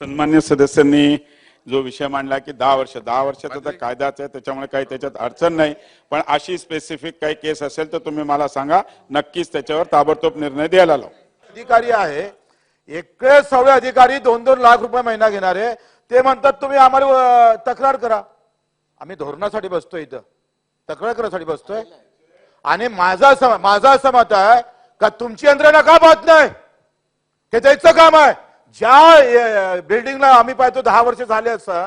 सन्मान्य सदस्यांनी जो विषय मांडला की 10 वर्षाचा तर कायदाच आहे, त्याच्यामुळे काही त्याच्यात अडचण नाही. पण अशी स्पेसिफिक काही केस असेल तर तुम्ही मला सांगा, नक्कीच त्याच्यावर ताबडतोब निर्णय द्यायला लावू. अधिकारी आहे, एकटे सगळे अधिकारी 2-2 लाख रुपये महिना घेणारे, ते म्हणतात तुम्ही आम्हाला तक्रार करा. आम्ही धोरणासाठी बसतोय, इथं तक्रार करायसाठी बसतोय. आणि माझं असं मत आहे का तुमची यंत्रणा का पाहत नाही? हे त्याचं काम आहे. ज्या बिल्डिंगला आम्ही पाहतो 10 वर्ष झाले असन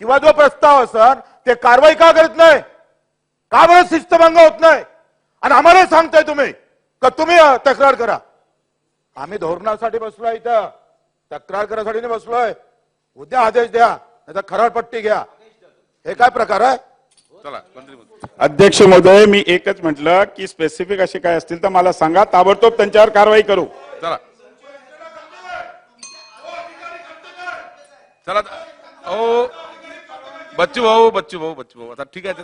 किंवा जो प्रस्ताव असन ते कारवाई का करत नाही? का बरं शिस्तभंग होत नाही? आणि आम्हाला सांगताय तुम्ही का तुम्ही तक्रार करा. आम्ही धोरणासाठी बसलोय, इथं तक्रार करायसाठी नाही बसलोय. उद्या आदेश द्या, नाही तर खराडपट्टी घ्या. हे काय प्रकार आहे? अध्यक्ष महोदय, मी एकच म्हटलं की स्पेसिफिक असे काय असतील तर मला सांगा, ताबडतोब त्यांच्यावर कारवाई करू. चला चला. ओ बच्चू भाऊ आता ठीक आहे.